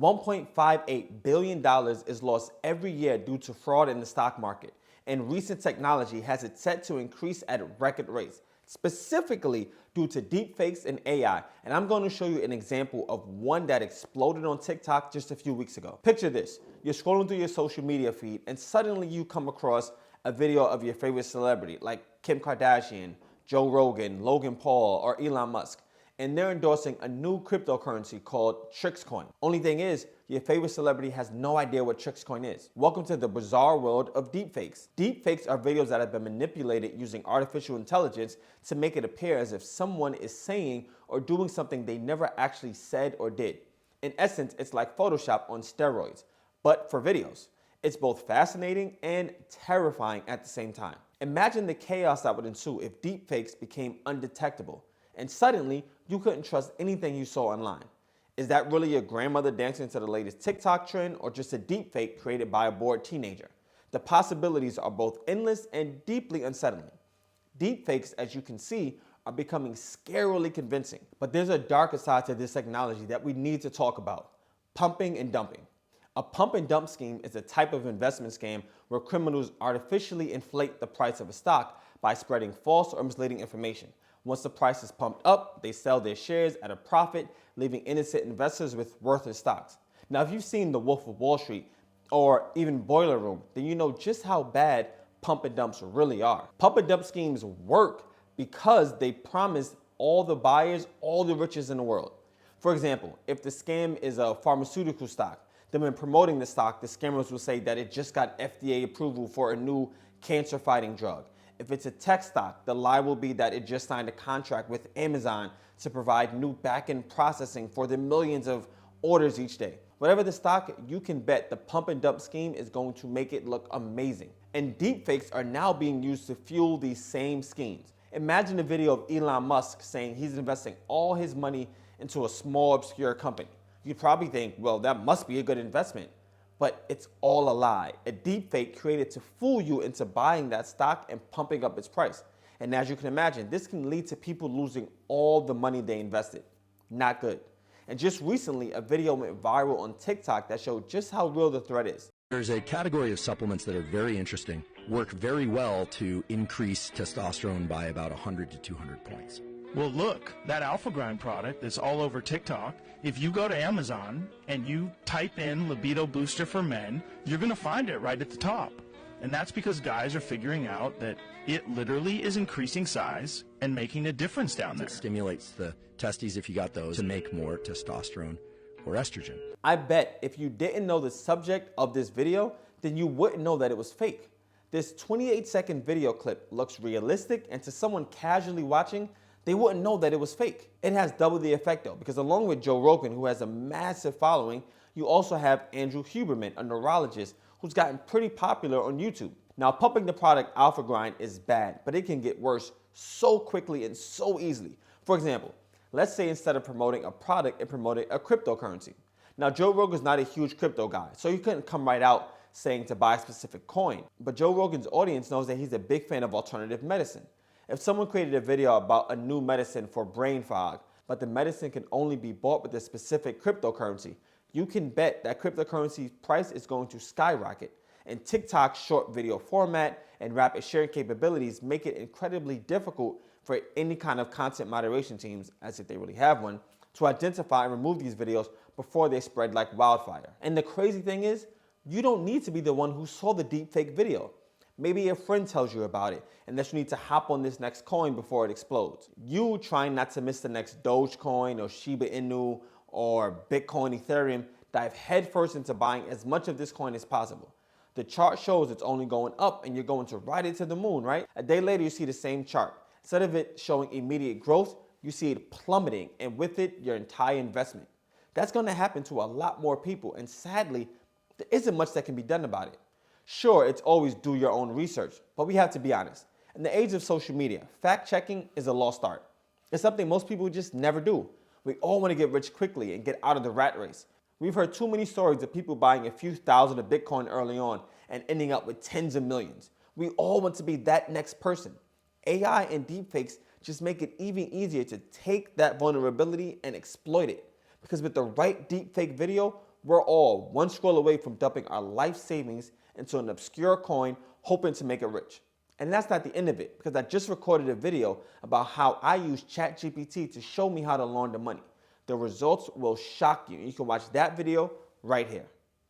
$1.58 billion is lost every year due to fraud in the stock market, and recent technology has it set to increase at record rates, specifically due to deepfakes and AI. And I'm going to show you an example of one that exploded on TikTok just a few weeks ago. Picture this: you're scrolling through your social media feed, and suddenly you come across a video of your favorite celebrity, like Kim Kardashian, Joe Rogan, Logan Paul, or Elon Musk, and they're endorsing a new cryptocurrency called Coin. Only thing is, your favorite celebrity has no idea what Coin is. Welcome to the bizarre world of deepfakes. Deepfakes are videos that have been manipulated using artificial intelligence to make it appear as if someone is saying or doing something they never actually said or did. In essence, it's like Photoshop on steroids, but for videos. It's both fascinating and terrifying at the same time. Imagine the chaos that would ensue if deepfakes became undetectable, and suddenly you couldn't trust anything you saw online. Is that really your grandmother dancing to the latest TikTok trend, or just a deepfake created by a bored teenager? The possibilities are both endless and deeply unsettling. Deepfakes, as you can see, are becoming scarily convincing. But there's a darker side to this technology that we need to talk about: pumping and dumping. A pump and dump scheme is a type of investment scam where criminals artificially inflate the price of a stock by spreading false or misleading information. Once the price is pumped up, they sell their shares at a profit, leaving innocent investors with worthless stocks. Now, if you've seen The Wolf of Wall Street or even Boiler Room, then you know just how bad pump and dumps really are. Pump and dump schemes work because they promise all the buyers all the riches in the world. For example, if the scam is a pharmaceutical stock, then when promoting the stock, the scammers will say that it just got FDA approval for a new cancer-fighting drug. If it's a tech stock, the lie will be that it just signed a contract with Amazon to provide new back-end processing for the millions of orders each day. Whatever the stock, you can bet the pump and dump scheme is going to make it look amazing. And deepfakes are now being used to fuel these same schemes. Imagine a video of Elon Musk saying he's investing all his money into a small, obscure company. You'd probably think, well, that must be a good investment. But it's all a lie, a deepfake created to fool you into buying that stock and pumping up its price. And as you can imagine, this can lead to people losing all the money they invested. Not good. And just recently, a video went viral on TikTok that showed just how real the threat is. There's a category of supplements that are very interesting, work very well to increase testosterone by about 100 to 200 points. Well, look, that Alpha Grind product that's all over TikTok, if you go to Amazon and you type in libido booster for men, you're going to find it right at the top. And that's because guys are figuring out that it literally is increasing size and making a difference down there. It stimulates the testes, if you got those, to make more testosterone or estrogen. I bet if you didn't know the subject of this video, then you wouldn't know that it was fake. This 28-second video clip looks realistic, and to someone casually watching, they wouldn't know that it was fake. It has double the effect though, because along with Joe Rogan, who has a massive following, you also have Andrew Huberman, a neurologist who's gotten pretty popular on YouTube. Now, pumping the product Alpha Grind is bad, but it can get worse so quickly and so easily. For example, let's say instead of promoting a product, it promoted a cryptocurrency. Now, Joe Rogan's not a huge crypto guy, so he couldn't come right out saying to buy a specific coin. But Joe Rogan's audience knows that he's a big fan of alternative medicine. If someone created a video about a new medicine for brain fog, but the medicine can only be bought with a specific cryptocurrency, you can bet that cryptocurrency's price is going to skyrocket. And TikTok's short video format and rapid sharing capabilities make it incredibly difficult for any kind of content moderation teams, as if they really have one, to identify and remove these videos before they spread like wildfire. And the crazy thing is, you don't need to be the one who saw the deepfake video. Maybe a friend tells you about it and that you need to hop on this next coin before it explodes. You trying not to miss the next Dogecoin or Shiba Inu or Bitcoin, Ethereum, dive headfirst into buying as much of this coin as possible. The chart shows it's only going up and you're going to ride it to the moon, right? A day later, you see the same chart. Instead of it showing immediate growth, you see it plummeting, and with it, your entire investment. That's going to happen to a lot more people, and sadly, there isn't much that can be done about it. Sure, it's always do your own research, but we have to be honest. In the age of social media, fact-checking is a lost art. It's something most people just never do. We all want to get rich quickly and get out of the rat race. We've heard too many stories of people buying a few thousand of Bitcoin early on and ending up with tens of millions. We all want to be that next person. AI and deepfakes just make it even easier to take that vulnerability and exploit it. Because with the right deepfake video, we're all one scroll away from dumping our life savings into an obscure coin, hoping to make it rich. And that's not the end of it, because I just recorded a video about how I use ChatGPT to show me how to launder money. The results will shock you. You can watch that video right here.